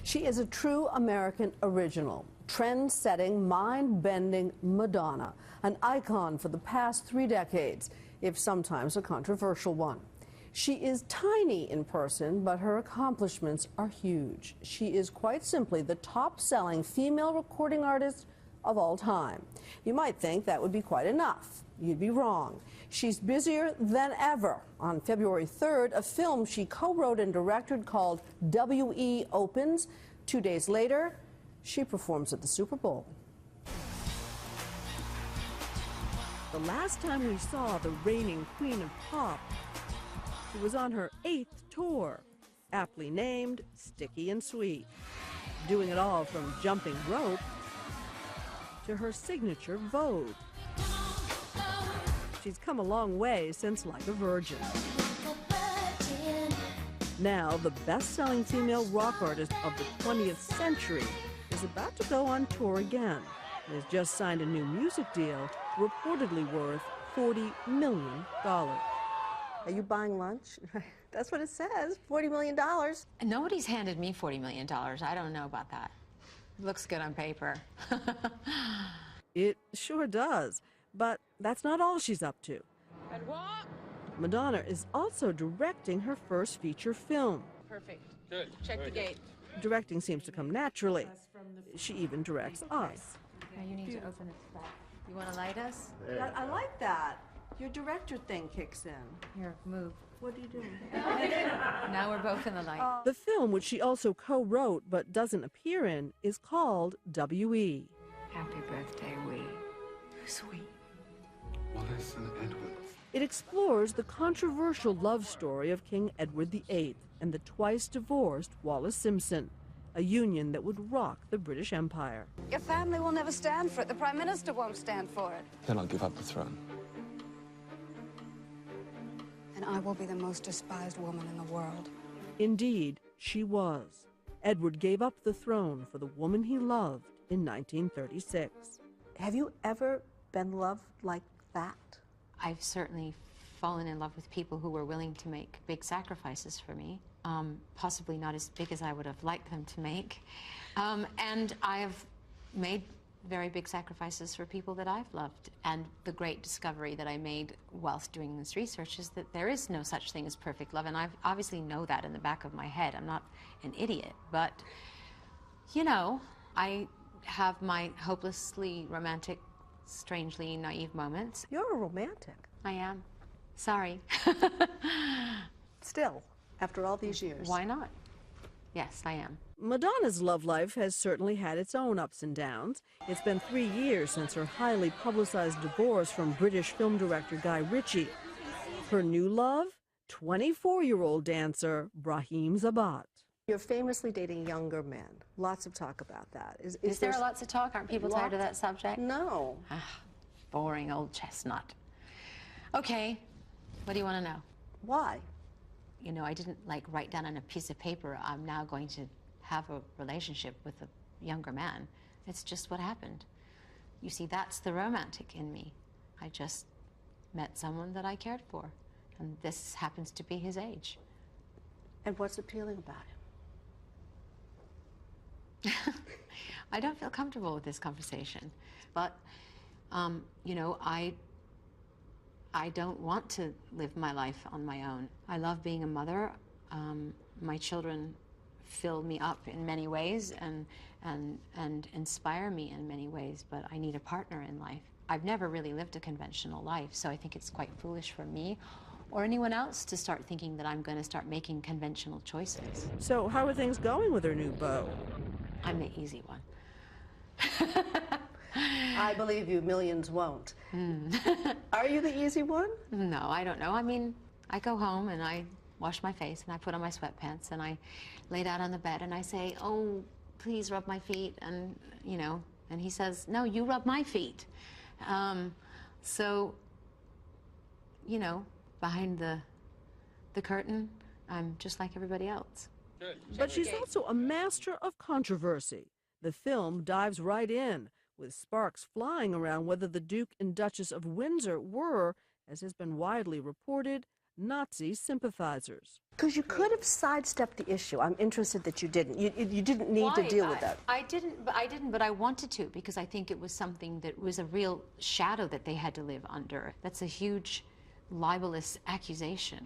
She is a true American original, trend-setting, mind-bending Madonna, an icon for the past 3 decades, if sometimes a controversial one. She is tiny in person, but her accomplishments are huge. She is quite simply the top-selling female recording artist of all time. You might think that would be quite enough. You'd be wrong. She's busier than ever. On February 3rd, a film she co-wrote and directed called W.E. opens. 2 days later, she performs at the Superbowl. The last time we saw the reigning queen of pop, she was on her 8th tour, aptly named Sticky and Sweet, doing it all from jumping rope to her signature Vogue. She's come a long way since Like a Virgin. Now, the best-selling female rock artist of the 20th century is about to go on tour again and has just signed a new music deal reportedly worth $40 million. Are you buying lunch? That's what it says, $40 million. Nobody's handed me $40 million. I don't know about that. Looks good on paper. It sure does. But that's not all she's up to. And walk. Madonna is also directing her first feature film. Perfect. Good. Check the gate. Directing seems to come naturally. She even directs us. Now you need to open this back. You want to light us? I like that. Your director thing kicks in. Here, move. What are you doing? Now we're both in the light. The film, which she also co-wrote but doesn't appear in, is called W.E. Happy birthday, Wee. Sweet. Wallace and Edward. It explores the controversial love story of King Edward VIII and the twice-divorced Wallis Simpson, a union that would rock the British Empire. Your family will never stand for it. The Prime Minister won't stand for it. Then I'll give up the throne. And I will be the most despised woman in the world. Indeed, she was. Edward gave up the throne for the woman he loved in 1936. Have you ever been loved like that? I've certainly fallen in love with people who were willing to make big sacrifices for me, possibly not as big as I would have liked them to make. And I've made very big sacrifices for people that I've loved. And the great discovery that I made whilst doing this research is that there is no such thing as perfect love. And I obviously know that in the back of my head. I'm not an idiot. But, you know, I have my hopelessly romantic, strangely naive moments. You're a romantic. I am. Sorry. Still, after all these years. Why not? Yes, I am. Madonna's love life has certainly had its own ups and downs. It's been 3 years since her highly publicized divorce from British film director Guy Ritchie. Her new love? 24-year-old dancer Brahim Zabat. You're famously dating younger men. Lots of talk about that. Is there lots of talk? Aren't people tired of that subject? No. Ah, boring old chestnut. Okay, what do you want to know? Why? You know, I didn't write down on a piece of paper, I'm now going to have a relationship with a younger man. It's just what happened. You see, that's the romantic in me. I just met someone that I cared for, and this happens to be his age. And what's appealing about him? I don't feel comfortable with this conversation, but, you know, I don't want to live my life on my own. I love being a mother. My children fill me up in many ways and inspire me in many ways, but I need a partner in life. I've never really lived a conventional life, so I think it's quite foolish for me or anyone else to start thinking that I'm going to start making conventional choices. So how are things going with her new beau? I'm the easy one. I believe you, millions won't. Are you the easy one? No, I don't know. I mean, I go home and I wash my face and I put on my sweatpants and I lay down on the bed and I say, oh, please rub my feet. And, you know, and he says, no, you rub my feet. So, you know, behind the curtain, I'm just like everybody else. Good. But she's also a master of controversy. The film dives right in, with sparks flying around whether the Duke and Duchess of Windsor were, as has been widely reported, Nazi sympathizers. Because you could have sidestepped the issue. I'm interested that you didn't. You didn't need to deal with that. I didn't, but I wanted to, because I think it was something that was a real shadow that they had to live under. That's a huge libelous accusation.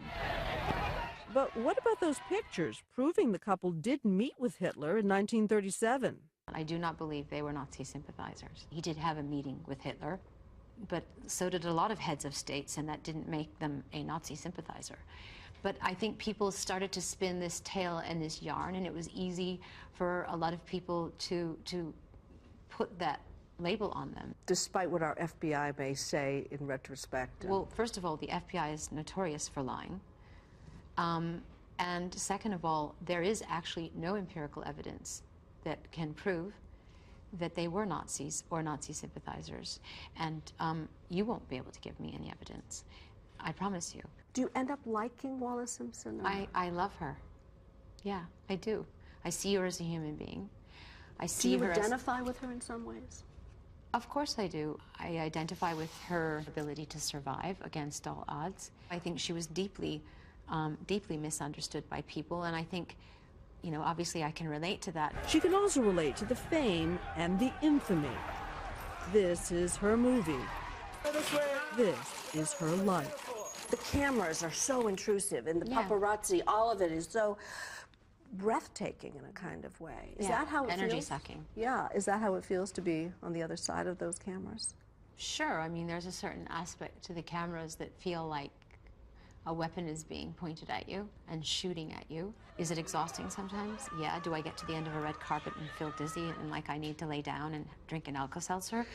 But what about those pictures proving the couple did meet with Hitler in 1937? I do not believe they were Nazi sympathizers. He did have a meeting with Hitler, but so did a lot of heads of states, and that didn't make them a Nazi sympathizer. But I think people started to spin this tale and this yarn, and it was easy for a lot of people to put that label on them. Despite what our FBI may say in retrospect. Well, first of all, the FBI is notorious for lying. And second of all, there is actually no empirical evidence that can prove that they were Nazis or Nazi sympathizers. And you won't be able to give me any evidence. I promise you. Do you end up liking Wallis Simpson? I love her. Yeah, I do. I see her as a human being. I see her. Do you identify with her in some ways? Of course I do. I identify with her ability to survive against all odds. I think she was deeply misunderstood by people, and I think, you know, obviously I can relate to that. She can also relate to the fame and the infamy. This is her movie. This is her life. The cameras are so intrusive, and the paparazzi, all of it is so breathtaking in a kind of way. Is that how it feels? Energy sucking. Yeah, is that how it feels to be on the other side of those cameras? Sure, I mean, there's a certain aspect to the cameras that feel like a weapon is being pointed at you and shooting at you. Is it exhausting sometimes? Yeah. Do I get to the end of a red carpet and feel dizzy and like I need to lay down and drink an Alka-Seltzer?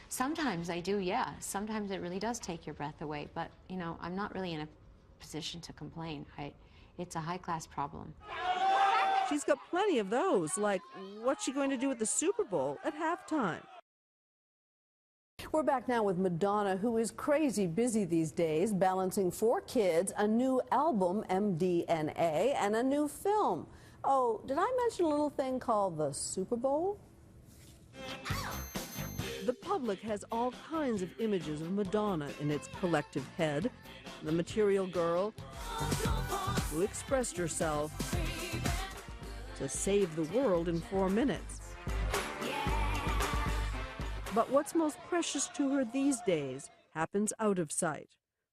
Sometimes I do, yeah. Sometimes it really does take your breath away, but, you know, I'm not really in a position to complain. It's a high-class problem. She's got plenty of those, like what's she going to do at the Super Bowl at halftime? We're back now with Madonna, who is crazy busy these days, balancing 4 kids, a new album, MDNA, and a new film. Oh, did I mention a little thing called the Super Bowl? The public has all kinds of images of Madonna in its collective head. The material girl who expressed herself to save the world in 4 minutes. But what's most precious to her these days happens out of sight.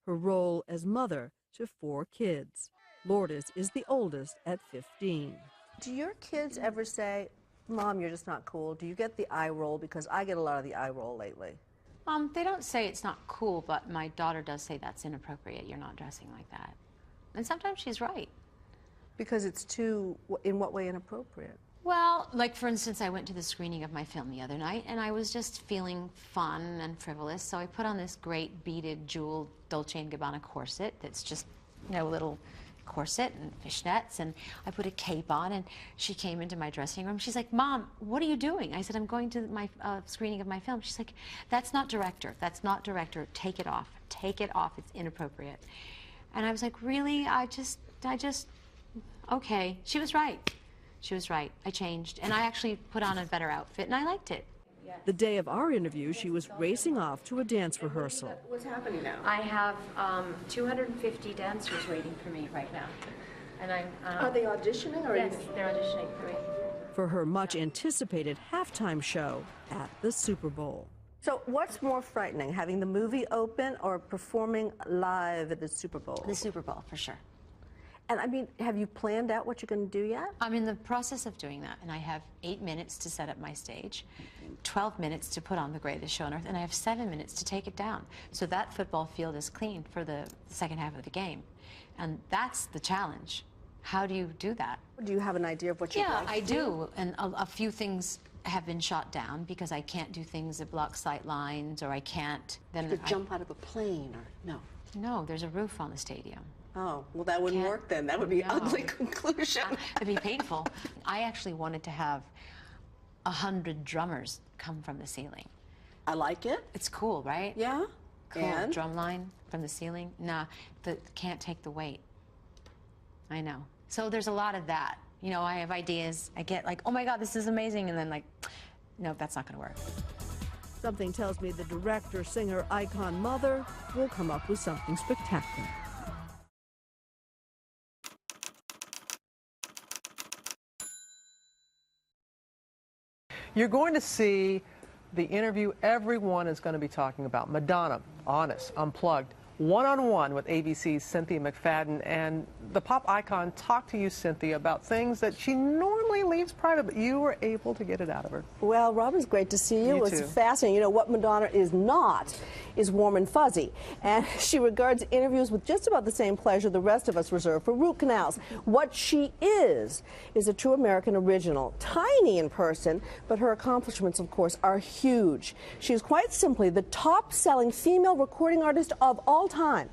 Her role as mother to 4 kids. Lourdes is the oldest at 15. Do your kids ever say, Mom, you're just not cool? Do you get the eye roll? Because I get a lot of the eye roll lately. They don't say it's not cool, but my daughter does say that's inappropriate. You're not dressing like that. And sometimes she's right. Because it's too, in what way inappropriate? Well, like for instance, I went to the screening of my film the other night, and I was just feeling fun and frivolous, so I put on this great beaded, jeweled Dolce & Gabbana corset that's just, you know, a little corset and fishnets, and I put a cape on, and she came into my dressing room. She's like, Mom, what are you doing? I said, I'm going to my screening of my film. She's like, that's not director. That's not director. Take it off. Take it off. It's inappropriate. And I was like, really? I just, okay. She was right. She was right. I changed, and I actually put on a better outfit, and I liked it. The day of our interview, she was racing off to a dance rehearsal. What's happening now? I have 250 dancers waiting for me right now, and I'm. Are they auditioning? Or yes, they're auditioning for me. For her much anticipated halftime show at the Super Bowl. So what's more frightening, having the movie open or performing live at the Super Bowl? The Super Bowl, for sure. And I mean, have you planned out what you're going to do yet? I'm in the process of doing that, and I have 8 minutes to set up my stage, 12 minutes to put on the greatest show on earth, and I have 7 minutes to take it down. So that football field is clean for the second half of the game. And that's the challenge. How do you do that? Do you have an idea of what you'd like to do? Yeah, I do. And a few things have been shot down because I can't do things that block sight lines, or I can't. Then you could jump out of a plane, or no? No, there's a roof on the stadium. Oh, well, that wouldn't work then. That would be an ugly conclusion. It'd be painful. I actually wanted to have 100 drummers come from the ceiling. I like it. It's cool, right? Yeah. Cool. And? Drum line from the ceiling. Nah, can't take the weight. I know. So there's a lot of that. You know, I have ideas. I get like, oh my God, this is amazing. And then like, no, that's not going to work. Something tells me the director, singer, icon, mother will come up with something spectacular. You're going to see the interview everyone is going to be talking about. Madonna, honest, unplugged, one-on-one with ABC's Cynthia McFadden, and the pop icon talked to you, Cynthia, about things that she normally leaves private, but you were able to get it out of her. Well, Rob, it's great to see you. It's too. fascinating. You know, what Madonna is not is warm and fuzzy, and she regards interviews with just about the same pleasure the rest of us reserve for root canals. What she is a true American original, tiny in person, but her accomplishments, of course, are huge. She is quite simply the top-selling female recording artist of all time.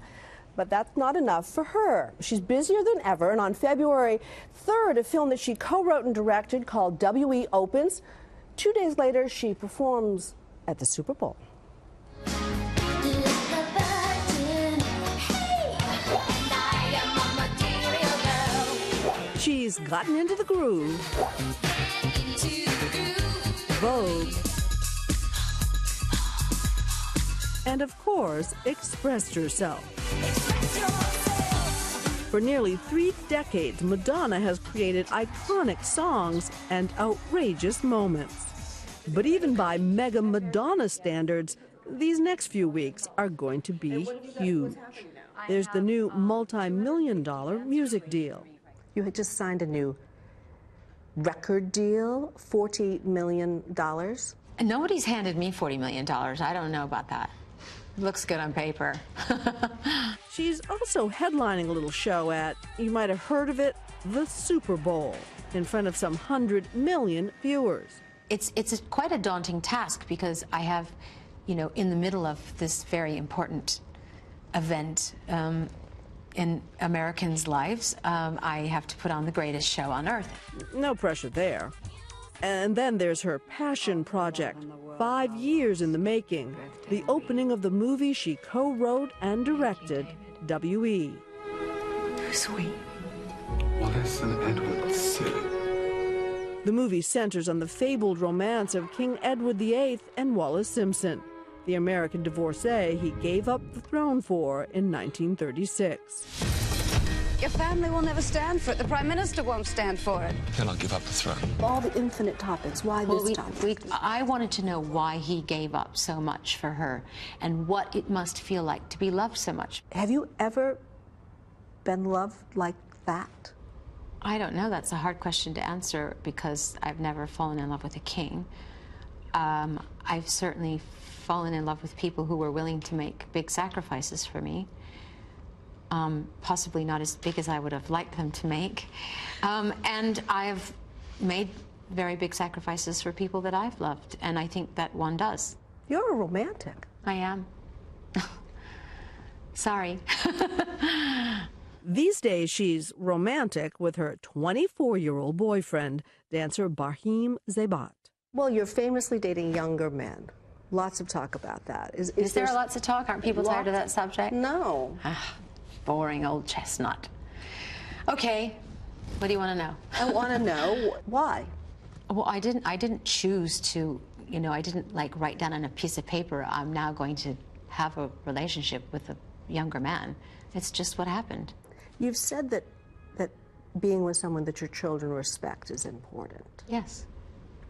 But that's not enough for her. She's busier than ever, and on February 3rd, a film that she co-wrote and directed called W.E. opens. 2 days later, she performs at the Super Bowl. She's gotten into the groove. Vogue. And of course, expressed herself. For nearly 3 decades, Madonna has created iconic songs and outrageous moments. But even by mega Madonna standards, these next few weeks are going to be huge. There's the new multi-million-dollar music deal. You had just signed a new record deal, $40 million. And nobody's handed me $40 million. I don't know about that. Looks good on paper. She's also headlining a little show at, you might have heard of it, the Super Bowl, in front of some 100 million viewers. It's quite a daunting task because I have, you know, in the middle of this very important event in Americans' lives, I have to put on the greatest show on earth. No pressure there. And then there's her passion project, 5 years in the making, the opening of the movie she co-wrote and directed, W.E. Sweet. Wallace and Edward, silly. The movie centers on the fabled romance of King Edward VIII and Wallis Simpson, the American divorcee he gave up the throne for in 1936. Your family will never stand for it. The Prime Minister won't stand for it. Then I'll give up the throne. All the infinite topics, why this topic? I wanted to know why he gave up so much for her and what it must feel like to be loved so much. Have you ever been loved like that? I don't know. That's a hard question to answer because I've never fallen in love with a king. I've certainly fallen in love with people who were willing to make big sacrifices for me. Possibly not as big as I would have liked them to make. And I've made very big sacrifices for people that I've loved, and I think that one does. You're a romantic. I am. Sorry. These days, she's romantic with her 24-year-old boyfriend, dancer Barhim Zebat. Well, you're famously dating younger men. Lots of talk about that. Is there lots of talk? Aren't people tired of that subject? No. Boring old chestnut. Okay, what do you want to know? I want to know why. Well, I didn't choose to, you know, I didn't like write down on a piece of paper, I'm now going to have a relationship with a younger man. It's just what happened. You've said that being with someone that your children respect is important. Yes,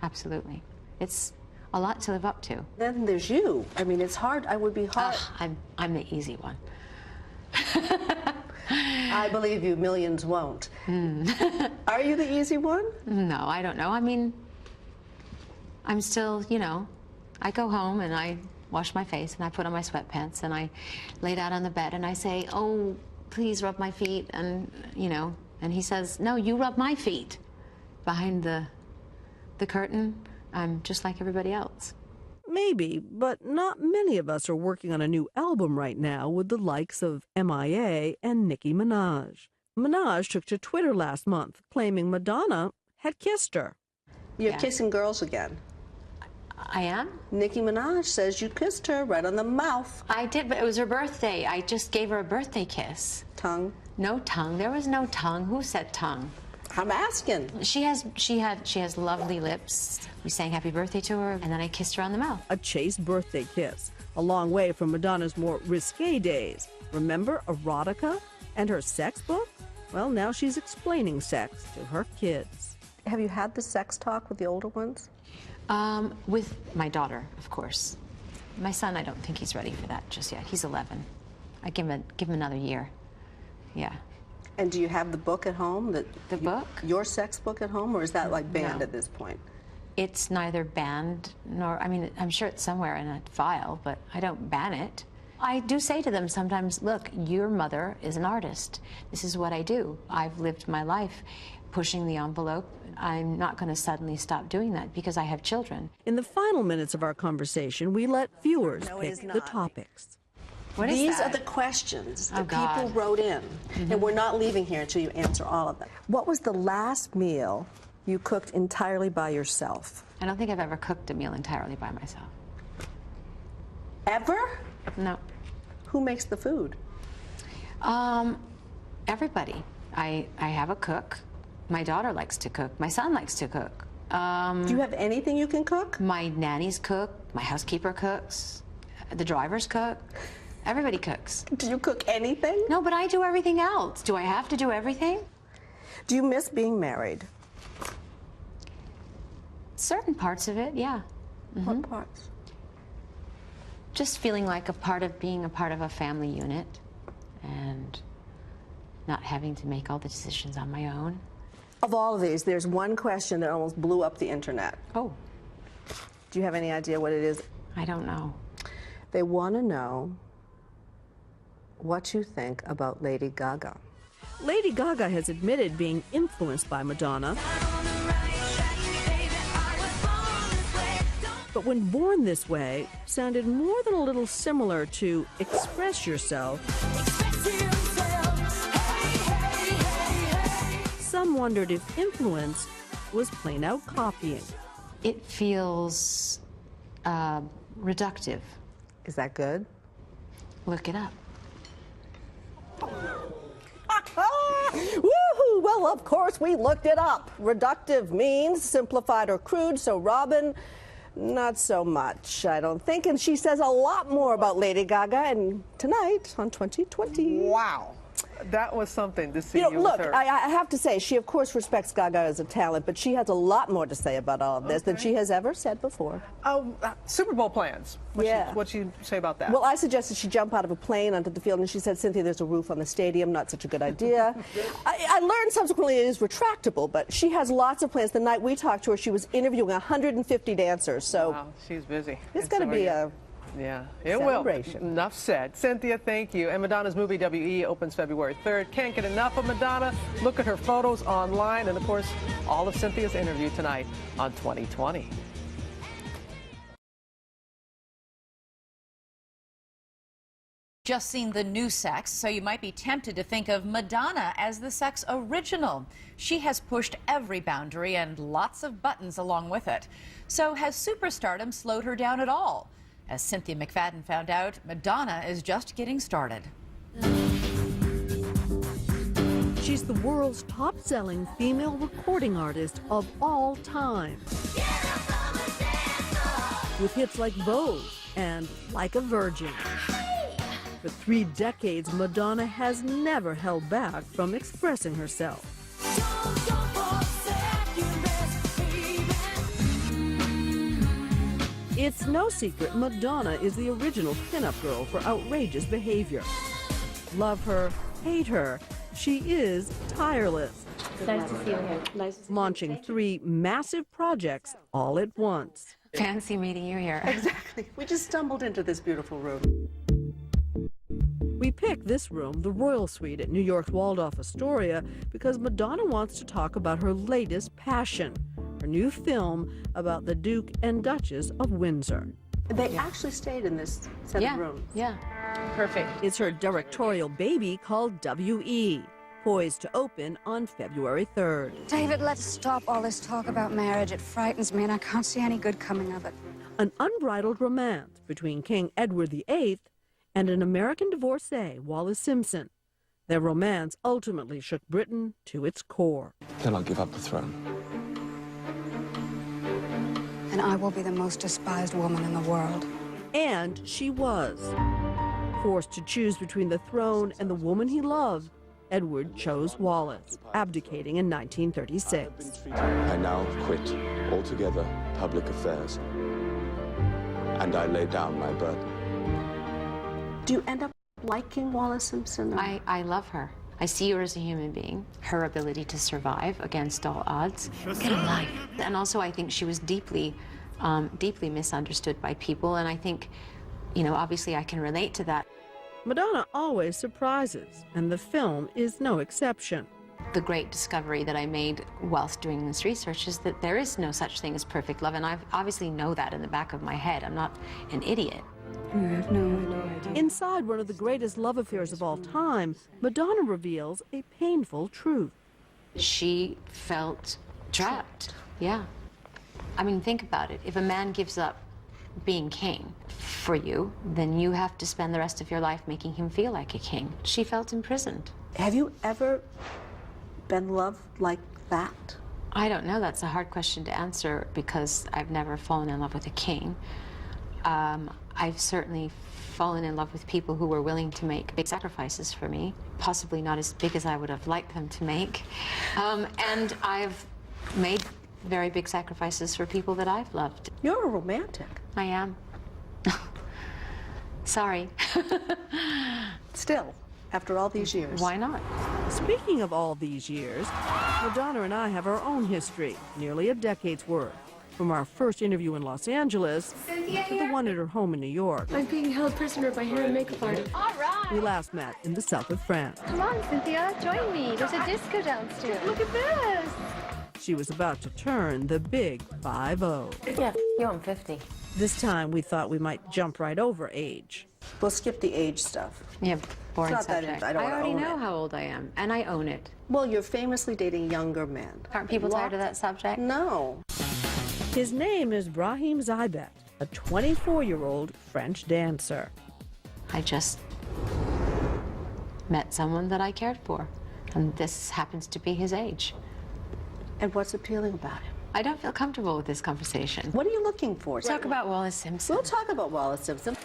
absolutely. It's a lot to live up to. Then there's you. I mean, it's hard. I would be hard. I'm the easy one. I believe you, millions won't. Are you the easy one? No, I don't know. I mean, I'm still, you know, I go home and I wash my face and I put on my sweatpants and I lay down on the bed and I say, oh, please rub my feet, and, you know, and he says, no, you rub my feet. Behind the curtain, I'm just like everybody else. Maybe, but not many of us are working on a new album right now with the likes of MIA and Nicki Minaj. Minaj took to Twitter last month, claiming Madonna had kissed her. You're kissing girls again. I am? Nicki Minaj says you kissed her right on the mouth. I did, but it was her birthday. I just gave her a birthday kiss. Tongue? No tongue. There was no tongue. Who said tongue? I'm asking. She has lovely lips. We sang happy birthday to her, and then I kissed her on the mouth. A chaste birthday kiss, a long way from Madonna's more risque days. Remember erotica and her sex book? Well, now she's explaining sex to her kids. Have you had the sex talk with the older ones? With my daughter, of course. My son, I don't think he's ready for that just yet. He's 11. I give him another year. Yeah. And do you have the book at home? The book? Your sex book at home, or is that like banned No. at this point? It's neither banned nor, I mean, I'm sure it's somewhere in a file, but I don't ban it. I do say to them sometimes, look, your mother is an artist. This is what I do. I've lived my life pushing the envelope. I'm not going to suddenly stop doing that because I have children. In the final minutes of our conversation, we let viewers pick the topics. These are the questions that people God. wrote in, and we're not leaving here until you answer all of them. What was the last meal you cooked entirely by yourself? I don't think I've ever cooked a meal entirely by myself. Ever? No. Who makes the food? Everybody. I have a cook. My daughter likes to cook. My son likes to cook. Do you have anything you can cook? My nannies cook. My housekeeper cooks. The drivers cook. Everybody cooks. Do you cook anything? No, but I do everything else. Do I have to do everything? Do you miss being married? Certain parts of it, yeah. What parts? Just feeling like being a part of a family unit and not having to make all the decisions on my own. Of all of these, there's one question that almost blew up the internet. Oh, Do you have any idea what it is? I don't know. They want to know what you think about Lady Gaga. Lady Gaga has admitted being influenced by Madonna. But when Born This Way sounded more than a little similar to Express Yourself, some wondered if influence was plain out copying. It feels reductive. Is that good? Look it up. Woohoo! Well, of course, we looked it up. Reductive means simplified or crude, so Robin, not so much, I don't think. And she says a lot more about Lady Gaga and tonight on 2020. Wow. That was something to see You know, with look, her. I have to say, she of course respects Gaga as a talent, but she has a lot more to say about all of this than she has ever said before. Super Bowl plans. What'd you say about that? Well, I suggested she jump out of a plane onto the field, and she said, Cynthia, there's a roof on the stadium, not such a good idea. I learned subsequently it is retractable, but she has lots of plans. The night we talked to her, she was interviewing 150 dancers, so Wow, she's busy. it's going to be a... Yeah, it celebration. will. Enough said. Cynthia, thank you. And Madonna's movie W.E. opens February 3rd. Can't get enough of Madonna. Look at her photos online and, of course, all of Cynthia's interview tonight on 2020. Just seen the new sex, so you might be tempted to think of Madonna as the sex original. She has pushed every boundary and lots of buttons along with it. So has superstardom slowed her down at all? As Cynthia McFadden found out, Madonna is just getting started. She's the world's top-selling female recording artist of all time. With hits like Vogue and Like a Virgin. For 3 decades, Madonna has never held back from expressing herself. It's no secret Madonna is the original pinup girl for outrageous behavior. Love her, hate her, she is tireless. Nice to see you here. Nice to see Launching 3 massive projects all at once. Fancy meeting you here. Exactly. We just stumbled into this beautiful room. We picked this room, the Royal Suite at New York's Waldorf Astoria, because Madonna wants to talk about her latest passion, her new film about the Duke and Duchess of Windsor. They actually stayed in this set of rooms. Yeah. Perfect. It's her directorial baby called W.E., poised to open on February 3rd. David, let's stop all this talk about marriage. It frightens me, and I can't see any good coming of it. An unbridled romance between King Edward VIII and an American divorcee, Wallis Simpson. Their romance ultimately shook Britain to its core. Then I'll give up the throne. And I will be the most despised woman in the world. And she was. Forced to choose between the throne and the woman he loved, Edward chose Wallace, abdicating in 1936. I now quit altogether public affairs, and I lay down my burden. Do you end up liking Wallace Simpson? I love her. I see her as a human being, her ability to survive against all odds. Get a life. And also I think she was deeply misunderstood by people, and I think, you know, obviously I can relate to that. Madonna always surprises, and the film is no exception. The great discovery that I made whilst doing this research is that there is no such thing as perfect love, and I obviously know that in the back of my head. I'm not an idiot. I have no idea. Inside one of the greatest love affairs of all time, Madonna reveals a painful truth. She felt trapped. Yeah. I mean, think about it. If a man gives up being king for you, then you have to spend the rest of your life making him feel like a king. She felt imprisoned. Have you ever been loved like that? I don't know. That's a hard question to answer because I've never fallen in love with a king. I've certainly fallen in love with people who were willing to make big sacrifices for me, possibly not as big as I would have liked them to make. And I've made very big sacrifices for people that I've loved. You're a romantic. I am. Sorry. Still, after all these years. Why not? Speaking of all these years, Madonna and I have our own history, nearly a decade's worth. From our first interview in Los Angeles to the one at her home in New York. I'm being held prisoner by hair and makeup artist. All right. We last met in the south of France. Come on, Cynthia, join me. There's a disco downstairs. Look at this. She was about to turn the big 5-0. Yeah, you, I'm 50. This time we thought we might jump right over age. We'll skip the age stuff. Yeah, boring It's not that subject. I don't wanna already own know it. how old I am, and I own it. Well, you're famously dating younger men. Aren't people tired of that subject? No. His name is Brahim Zaibet, a 24-year-old French dancer. I just met someone that I cared for, and this happens to be his age. And what's appealing about him? I don't feel comfortable with this conversation. What are you looking for? Talk about Wallace Simpson. We'll talk about Wallace Simpson.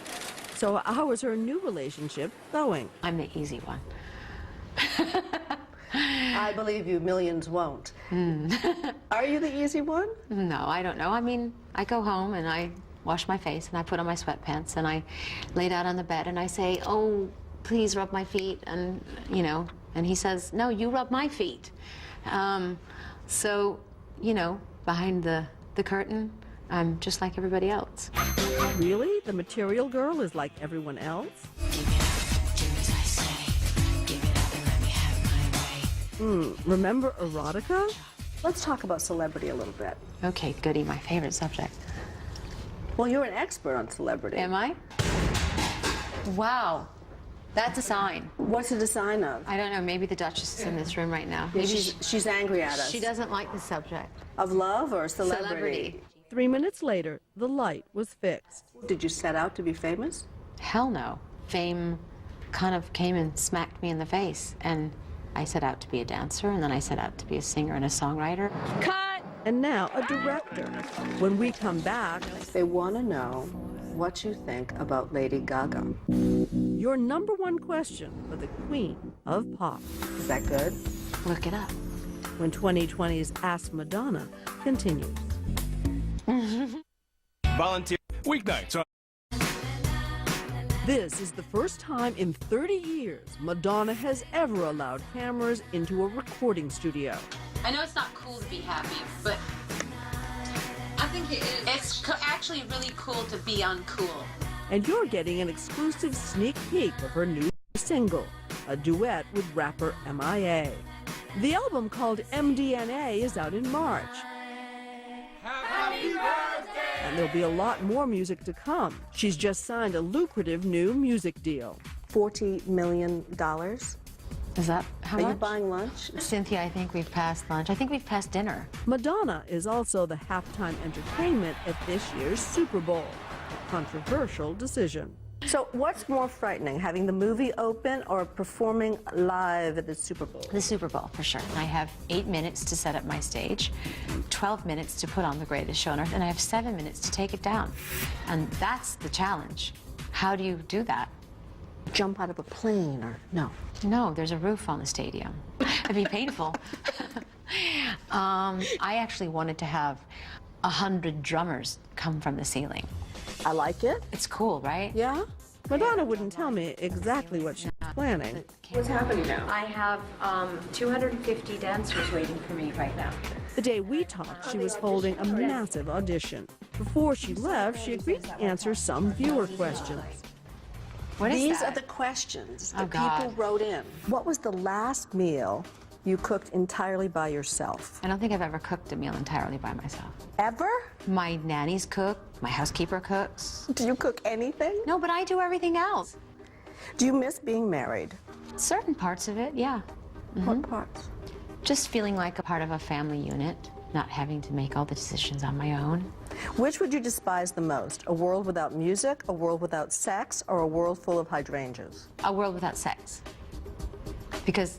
So how is her new relationship going? I'm the easy one. I believe you, millions won't. Are you the easy one? No, I don't know. I mean, I go home and I wash my face and I put on my sweatpants and I lay down on the bed and I say, oh, please rub my feet. And, you know, and he says, no, you rub my feet. So, you know, behind the curtain, I'm just like everybody else. Really? The material girl is like everyone else? Remember erotica? Let's talk about celebrity a little bit. Okay, goody, my favorite subject. Well, you're an expert on celebrity. Am I? Wow, that's a sign. What's it a sign of? I don't know, maybe the Duchess is in this room right now. Yeah, Maybe she's angry at us. she doesn't like the subject. Of love or celebrity? Celebrity. 3 minutes later, the light was fixed. Did you set out to be famous? Hell no. Fame kind of came and smacked me in the face, and I set out to be a dancer, and then I set out to be a singer and a songwriter. Cut. And now a director. When we come back, They want to know what you think about Lady Gaga. your number one question for the queen of pop. Is that good? Look it up. When 2020's Ask Madonna continues. Volunteer weeknights. This is the first time in 30 years Madonna has ever allowed cameras into a recording studio. I know it's not cool to be happy, but I think it is. It's actually really cool to be uncool. And you're getting an exclusive sneak peek of her new single, a duet with rapper MIA. The album called MDNA is out in March. Happy birthday! And there'll be a lot more music to come. She's just signed a lucrative new music deal. $40 million. Is that how Are much? you buying lunch? Cynthia, I think we've passed lunch. I think we've passed dinner. Madonna is also the halftime entertainment at this year's Superbowl, a controversial decision. So what's more frightening, having the movie open or performing live at the Super Bowl? The Super Bowl, for sure. I have 8 minutes to set up my stage, 12 minutes to put on the greatest show on earth, and I have 7 minutes to take it down. And that's the challenge. How do you do that? jump out of a plane or no? No, there's a roof on the stadium. It'd be painful. I actually wanted to have 100 drummers come from the ceiling. I like it. It's cool, right? Yeah? Madonna wouldn't tell me exactly what she's planning. What's happening now? I have 250 dancers waiting for me right now. The day we talked, she was holding a massive audition. Before she left, she agreed to answer some viewer questions. What is These that? are the questions Oh, that God. people wrote in. What was the last meal you cooked entirely by yourself? I don't think I've ever cooked a meal entirely by myself. Ever? My nannies cook, my housekeeper cooks. Do you cook anything? No, but I do everything else. Do you miss being married? Certain parts of it, yeah. What parts? Just feeling like a part of a family unit, not having to make all the decisions on my own. Which would you despise the most? A world without music, a world without sex, or a world full of hydrangeas? A world without sex. Because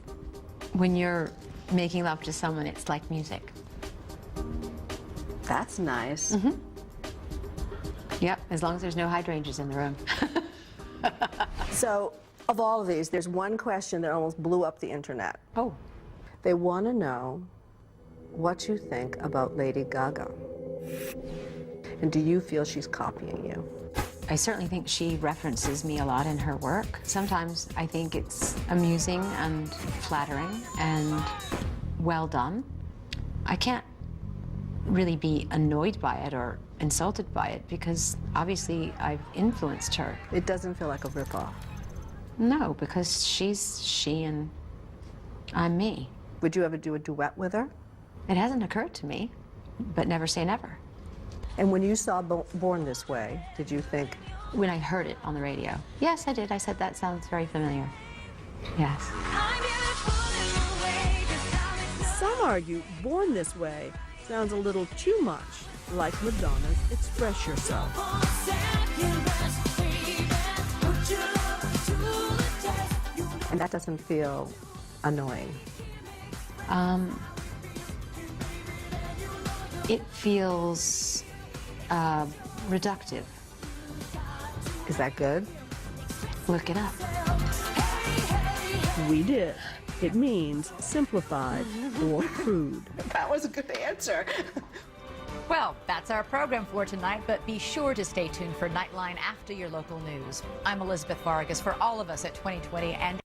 when you're making love to someone, it's like music. That's nice. Yep, as long as there's no hydrangeas in the room. So, of all of these, there's one question that almost blew up the internet. Oh. They want to know what you think about Lady Gaga. And do you feel she's copying you? I certainly think she references me a lot in her work. Sometimes I think it's amusing and flattering and well done. I can't really be annoyed by it or insulted by it because obviously I've influenced her. It doesn't feel like a ripoff. No, because she's she and I'm me. Would you ever do a duet with her? It hasn't occurred to me, but never say never. And when you saw Born This Way, did you think? When I heard it on the radio. Yes, I did. I said, that sounds very familiar. Yes. Some argue Born This Way sounds a little too much like Madonna's Express Yourself. And that doesn't feel annoying. It feels reductive. Is that good? Look it up. We did. It means simplified or crude. That was a good answer. Well, that's our program for tonight, but be sure to stay tuned for Nightline after your local news. I'm Elizabeth Vargas for all of us at 2020 and